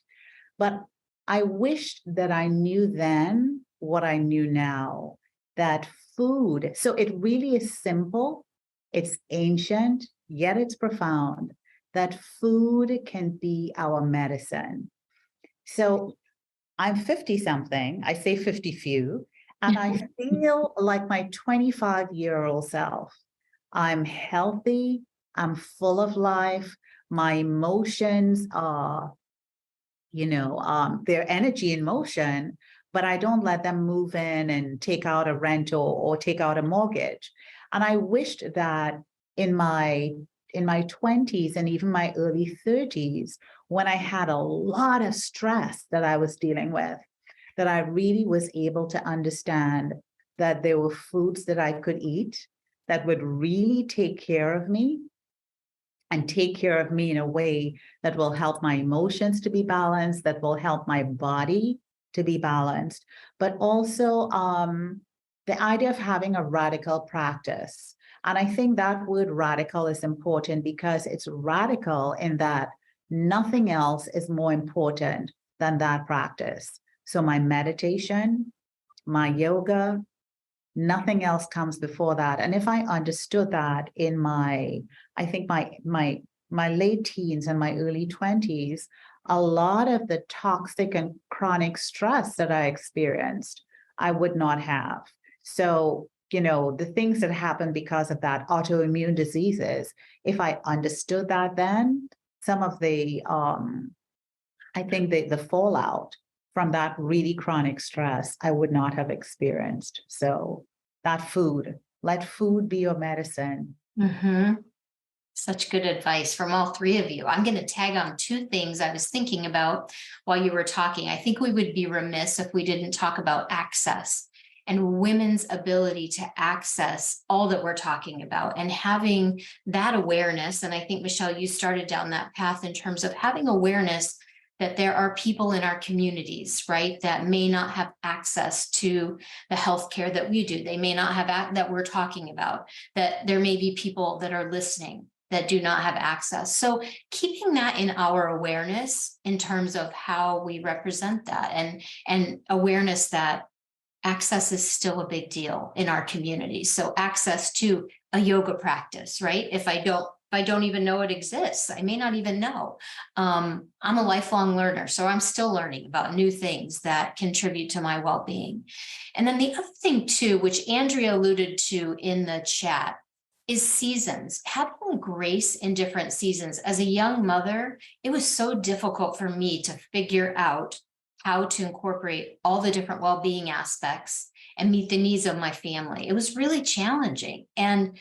But I wished that I knew then what I knew now, that food, so it really is simple, it's ancient, yet it's profound, that food can be our medicine. So I'm 50-something, I say 50 few, and I feel like my 25-year-old self. I'm healthy, I'm full of life, my emotions are, they're energy in motion, but I don't let them move in and take out a rental or take out a mortgage. And I wished that in my 20s and even my early 30s, when I had a lot of stress that I was dealing with, that I really was able to understand that there were foods that I could eat that would really take care of me and take care of me in a way that will help my emotions to be balanced, that will help my body to be balanced, but also the idea of having a radical practice. And I think that word radical is important because it's radical in that nothing else is more important than that practice. So my meditation, my yoga, nothing else comes before that. And if I understood that in my late teens and my early 20s, a lot of the toxic and chronic stress that I experienced, I would not have. So, the things that happen because of that, autoimmune diseases, if I understood that then, some of the, I think the fallout from that really chronic stress, I would not have experienced. So that food, let food be your medicine. Mm-hmm. Such good advice from all three of you. I'm going to tag on two things I was thinking about while you were talking. I think we would be remiss if we didn't talk about access and women's ability to access all that we're talking about and having that awareness. And I think, Michelle, you started down that path in terms of having awareness that there are people in our communities, right, that may not have access to the healthcare that we do. They may not have that we're talking about, that there may be people that are listening that do not have access. So keeping that in our awareness in terms of how we represent that and awareness that access is still a big deal in our community. So access to a yoga practice, right? If I don't even know it exists, I may not even know. I'm a lifelong learner, so I'm still learning about new things that contribute to my well-being. And then the other thing too, which Andrea alluded to in the chat, is seasons, having grace in different seasons. As a young mother, it was so difficult for me to figure out how to incorporate all the different well-being aspects and meet the needs of my family. It was really challenging, and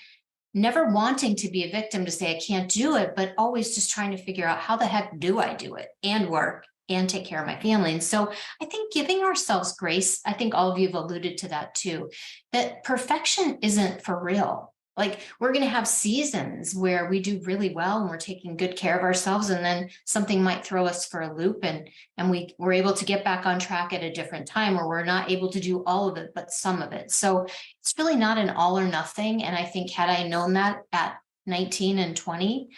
never wanting to be a victim to say I can't do it, but always just trying to figure out how the heck do I do it and work and take care of my family. And so I think giving ourselves grace, I think all of you have alluded to that too, that perfection isn't for real. Like, we're going to have seasons where we do really well and we're taking good care of ourselves, and then something might throw us for a loop and we're able to get back on track at a different time, or we're not able to do all of it, but some of it. So it's really not an all or nothing. And I think had I known that at 19 and 20,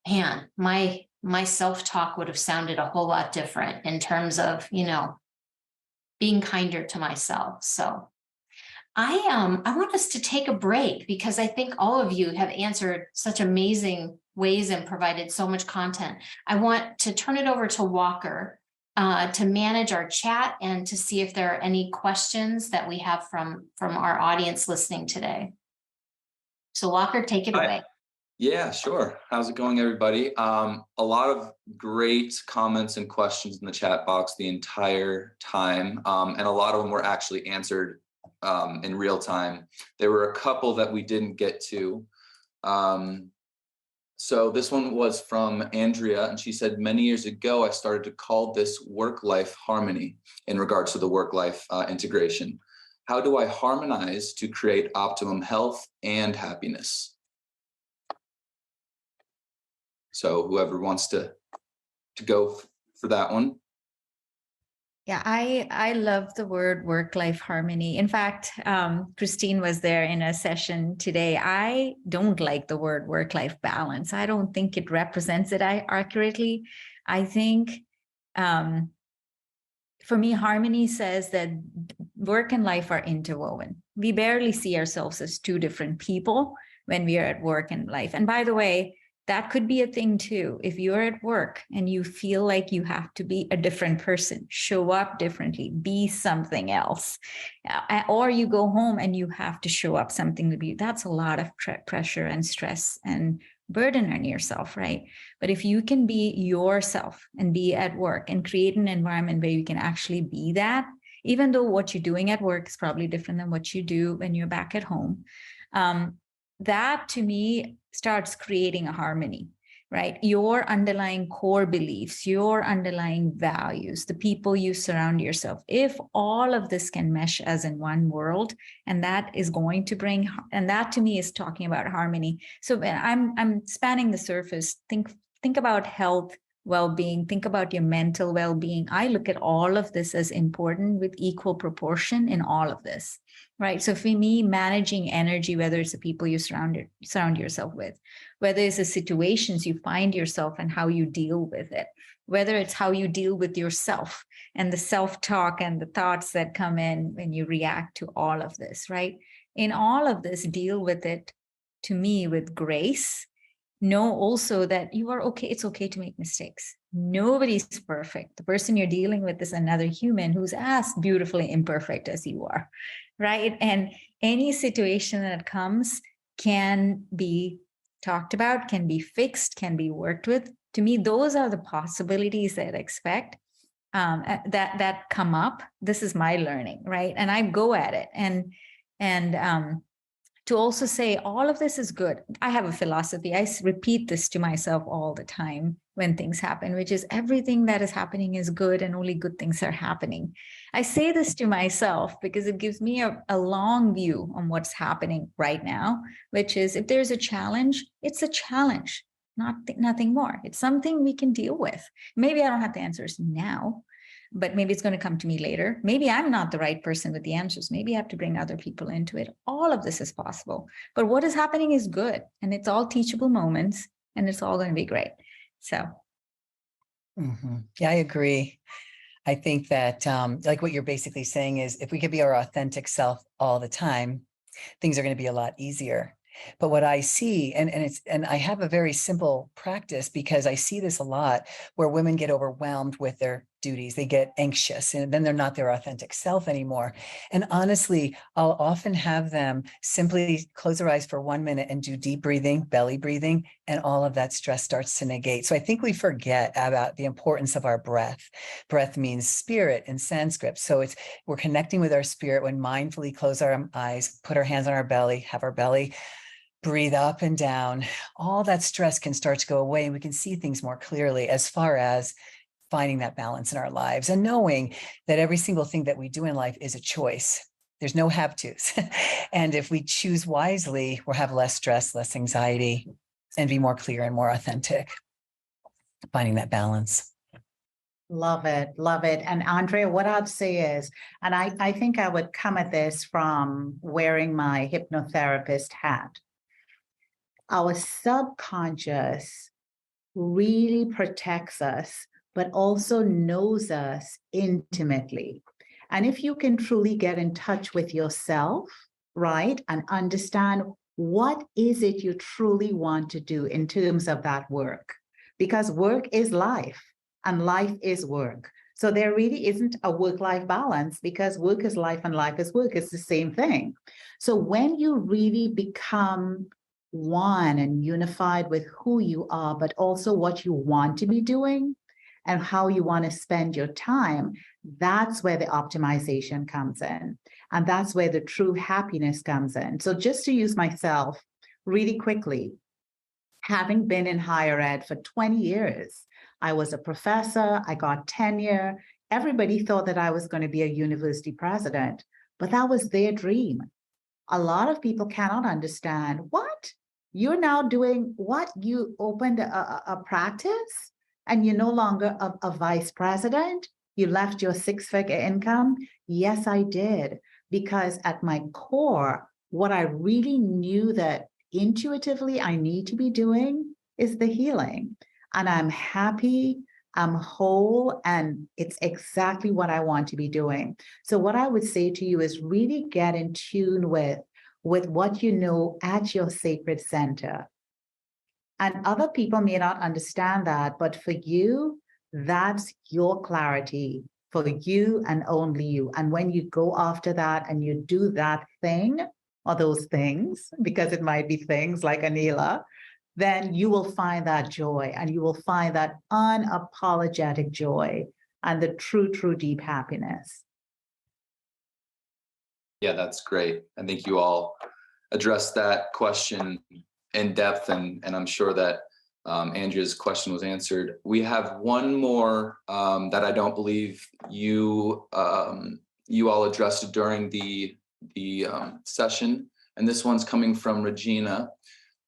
man, my self-talk would have sounded a whole lot different in terms of, being kinder to myself. So I want us to take a break because I think all of you have answered such amazing ways and provided so much content. I want to turn it over to Walker to manage our chat and to see if there are any questions that we have from our audience listening today. So Walker, take it away. Yeah, sure. How's it going, everybody? A lot of great comments and questions in the chat box the entire time, and a lot of them were actually answered in real time. There were a couple that we didn't get to. So this one was from Andrea, and she said, many years ago, I started to call this work-life harmony in regards to the work-life integration. How do I harmonize to create optimum health and happiness? So whoever wants to go for that one. Yeah, I love the word work-life harmony. In fact, Christine was there in a session today. I don't like the word work-life balance. I don't think it represents it accurately. I think for me, harmony says that work and life are interwoven. We barely see ourselves as two different people when we are at work and life. And by the way, that could be a thing too. If you're at work and you feel like you have to be a different person, show up differently, be something else, or you go home and you have to show up something to be, that's a lot of pressure and stress and burden on yourself, right? But if you can be yourself and be at work and create an environment where you can actually be that, even though what you're doing at work is probably different than what you do when you're back at home, that to me starts creating a harmony, right? Your underlying core beliefs, your underlying values, the people you surround yourself. If all of this can mesh as in one world, and that is going to bring, and that to me is talking about harmony. So when I'm spanning the surface, think about health, well-being, think about your mental well-being. I look at all of this as important with equal proportion in all of this. Right. So for me, managing energy, whether it's the people you surround yourself with, whether it's the situations you find yourself and how you deal with it, whether it's how you deal with yourself and the self-talk and the thoughts that come in when you react to all of this, right? In all of this, deal with it, to me, with grace. Know also that you are okay. It's okay to make mistakes. Nobody's perfect. The person you're dealing with is another human who's as beautifully imperfect as you are, right? And any situation that comes can be talked about, can be fixed, can be worked with. To me, those are the possibilities that I expect that come up. This is my learning, right? And I go at it and to also say all of this is good. I have a philosophy. I repeat this to myself all the time when things happen, which is everything that is happening is good and only good things are happening. I say this to myself because it gives me a long view on what's happening right now, which is if there's a challenge, it's a challenge, nothing more. It's something we can deal with. Maybe I don't have the answers now, but maybe it's going to come to me later. Maybe I'm not the right person with the answers. Maybe I have to bring other people into it. All of this is possible. But what is happening is good. And it's all teachable moments. And it's all going to be great. So. Yeah, I agree. I think that like what you're basically saying is if we could be our authentic self all the time, things are going to be a lot easier. But what I see, and I have a very simple practice because I see this a lot where women get overwhelmed with their duties. They get anxious and then they're not their authentic self anymore. And honestly, I'll often have them simply close their eyes for 1 minute and do deep breathing, belly breathing, and all of that stress starts to negate. So I think we forget about the importance of our breath. Breath means spirit in Sanskrit. So we're connecting with our spirit when mindfully close our eyes, put our hands on our belly, have our belly breathe up and down. All that stress can start to go away and we can see things more clearly as far as finding that balance in our lives and knowing that every single thing that we do in life is a choice. There's no have tos. And if we choose wisely, we'll have less stress, less anxiety, and be more clear and more authentic. Finding that balance. Love it. Love it. And Andrea, what I'd say is, and I think I would come at this from wearing my hypnotherapist hat. Our subconscious really protects us, but also knows us intimately. And if you can truly get in touch with yourself, right, and understand what is it you truly want to do in terms of that work, because work is life and life is work. So there really isn't a work-life balance because work is life and life is work. It's the same thing. So when you really become one and unified with who you are, but also what you want to be doing and how you want to spend your time, that's where the optimization comes in. And that's where the true happiness comes in. So just to use myself really quickly, having been in higher ed for 20 years. I was a professor, I got tenure. Everybody thought that I was going to be a university president, but that was their dream. A lot of people cannot understand what you're now doing. What, you opened a practice and you're no longer a vice president? You left your six-figure income? Yes, I did. Because at my core, what I really knew that intuitively I need to be doing is the healing. And I'm happy, I'm whole, and it's exactly what I want to be doing. So what I would say to you is really get in tune with what you know at your sacred center. And other people may not understand that, but for you, that's your clarity, for you and only you. And when you go after that and you do that thing or those things, because it might be things like Anila, then you will find that joy, and you will find that unapologetic joy and the true, true deep happiness. Yeah, that's great. I think you all addressed that question in depth, and I'm sure that Andrea's question was answered. We have one more that I don't believe you all addressed during the session, and this one's coming from Regina.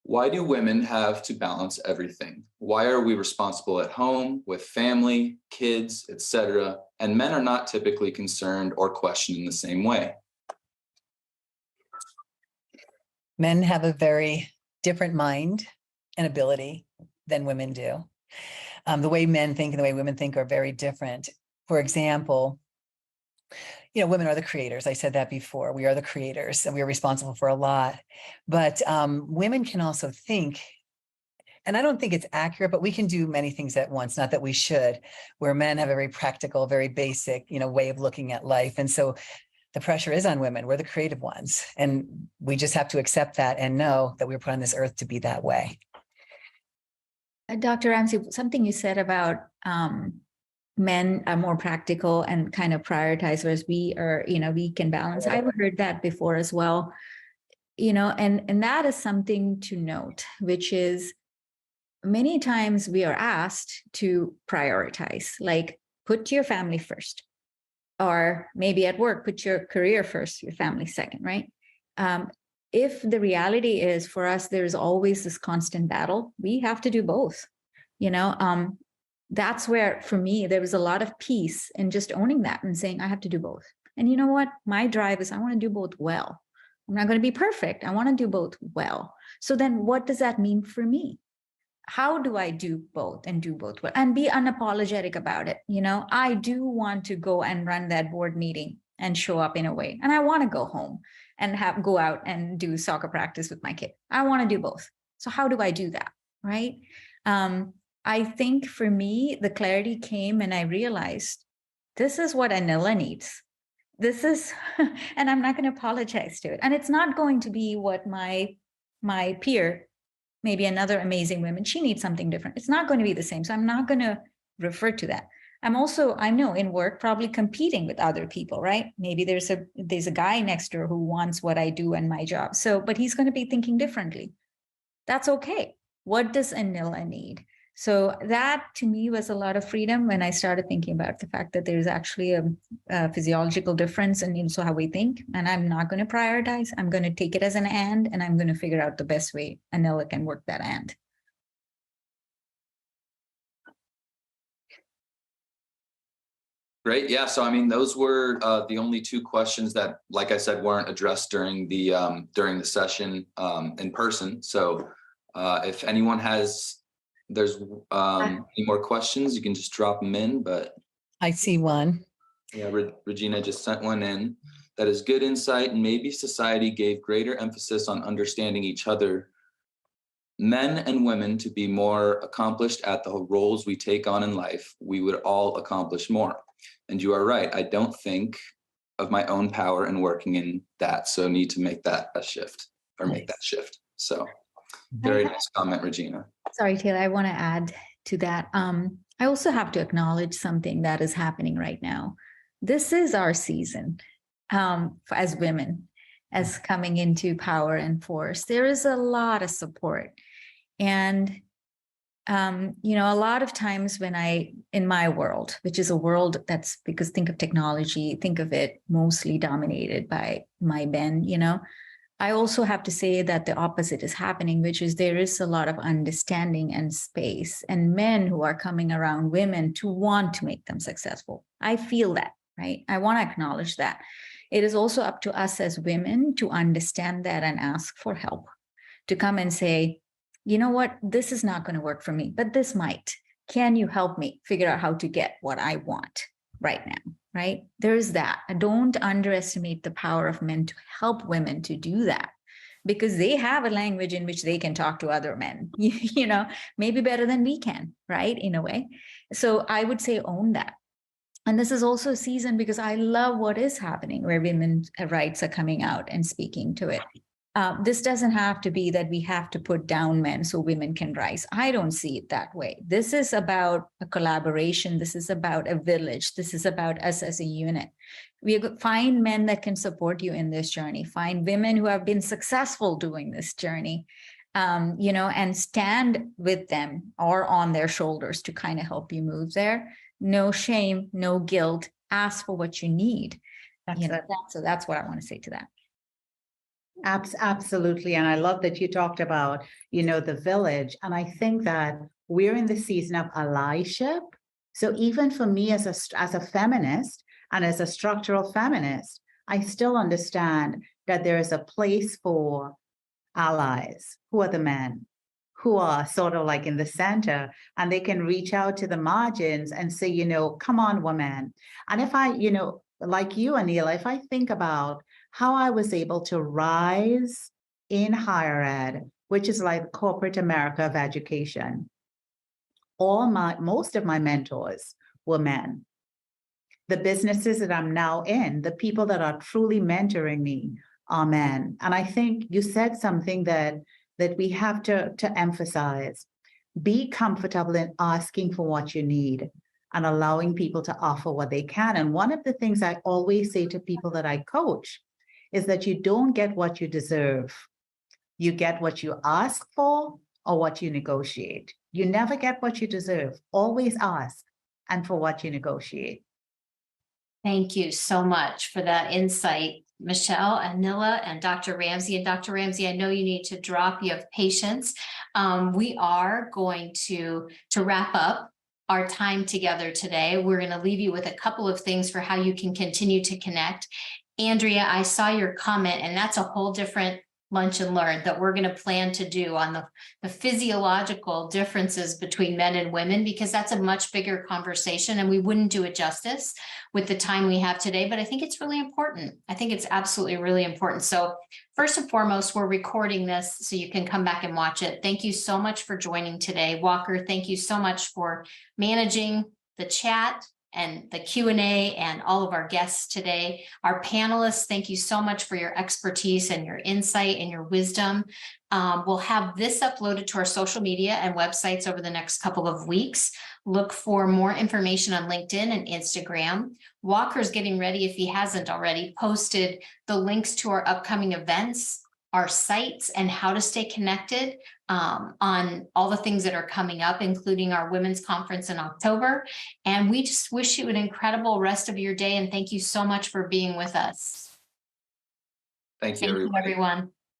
Why do women have to balance everything? Why are we responsible at home with family, kids, etc., and men are not typically concerned or questioned in the same way? Men have a very different mind and ability than women do. The way men think and the way women think are very different. For example, women are the creators. I said that before. We are the creators and we are responsible for a lot. But women can also think, and I don't think it's accurate, but we can do many things at once, not that we should, where men have a very practical, very basic, way of looking at life. And so the pressure is on women. We're the creative ones. And we just have to accept that and know that we were put on this earth to be that way. Dr. Ramsey, something you said about men are more practical and kind of prioritize, whereas we are, we can balance. I've heard that before as well, and that is something to note, which is many times we are asked to prioritize, like put your family first, or maybe at work, put your career first, your family second, right? If the reality is for us, there's always this constant battle, we have to do both, that's where, for me, there was a lot of peace in just owning that and saying, I have to do both. And you know what? My drive is I want to do both well. I'm not going to be perfect. I want to do both well. So then what does that mean for me? How do I do both and do both well and be unapologetic about it? I do want to go and run that board meeting and show up in a way. And I want to go home and go out and do soccer practice with my kid. I want to do both. So how do I do that? Right? I think for me, the clarity came and I realized this is what Anila needs. This is, and I'm not going to apologize to it. And it's not going to be what my peer, maybe another amazing woman, she needs something different. It's not going to be the same. So I'm not going to refer to that. I'm also, I know in work, probably competing with other people, right? Maybe there's a guy next door who wants what I do and my job. So, but he's going to be thinking differently. That's okay. What does Anila need? So that to me was a lot of freedom when I started thinking about the fact that there's actually a physiological difference in also how we think. And I'm not going to prioritize. I'm going to take it as an and I'm going to figure out the best way Anila can work that and. Great. Yeah. So, those were the only two questions that, like I said, weren't addressed during the session in person. So if anyone there's any more questions, you can just drop them in, but. I see one. Yeah. Regina just sent one in. That is good insight, and maybe society gave greater emphasis on understanding each other, men and women, to be more accomplished at the roles we take on in life, we would all accomplish more. And you are right. I don't think of my own power in working in that. So need to make that a shift or make that shift. So very nice comment, Regina. Sorry, Taylor, I want to add to that. I also have to acknowledge something that is happening right now. This is our season as women, as coming into power and force. There is a lot of support. And a lot of times in my world, which is a world that's, because think of technology, think of it mostly dominated by my men, I also have to say that the opposite is happening, which is there is a lot of understanding and space and men who are coming around women to want to make them successful. I feel that, right? I want to acknowledge that. It is also up to us as women to understand that and ask for help, to come and say, you know what, this is not going to work for me, but this might. Can you help me figure out how to get what I want right now, right? There's that. Don't underestimate the power of men to help women to do that, because they have a language in which they can talk to other men, maybe better than we can, right? In a way. So I would say own that. And this is also a season because I love what is happening where women's rights are coming out and speaking to it. This doesn't have to be that we have to put down men so women can rise. I don't see it that way. This is about a collaboration. This is about a village. This is about us as a unit. Find men that can support you in this journey. Find women who have been successful doing this journey, and stand with them or on their shoulders to kind of help you move there. No shame, no guilt. Ask for what you need. So that's what I want to say to that. Absolutely. And I love that you talked about, the village. And I think that we're in the season of allyship. So even for me as a feminist and as a structural feminist, I still understand that there is a place for allies. Who are the men who are sort of like in the center, and they can reach out to the margins and say, come on, woman. And if I, like you, Anila, if I think about how I was able to rise in higher ed, which is like corporate America of education, most of my mentors were men. The businesses that I'm now in, the people that are truly mentoring me are men. And I think you said something that we have to emphasize. Be comfortable in asking for what you need and allowing people to offer what they can. And one of the things I always say to people that I coach is that you don't get what you deserve. You get what you ask for or what you negotiate. You never get what you deserve. Always ask and for what you negotiate. Thank you so much for that insight, Michelle, Anila, and Dr. Ramsey. And Dr. Ramsey, I know you need to drop. You have patience. We are going to wrap up our time together today. We're going to leave you with a couple of things for how you can continue to connect. Andrea, I saw your comment, and that's a whole different lunch and learn that we're going to plan to do on the physiological differences between men and women, because that's a much bigger conversation and we wouldn't do it justice with the time we have today. But I think it's really important. I think it's absolutely really important. So first and foremost, we're recording this so you can come back and watch it. Thank you so much for joining today. Walker, thank you so much for managing the chat and the Q&A and all of our guests today. Our panelists, thank you so much for your expertise and your insight and your wisdom. We'll have this uploaded to our social media and websites over the next couple of weeks. Look for more information on LinkedIn and Instagram. Walker's getting ready, if he hasn't already, posted the links to our upcoming events, our sites, and how to stay connected on all the things that are coming up, including our women's conference in October. And we just wish you an incredible rest of your day. And thank you so much for being with us. Thank you, everyone.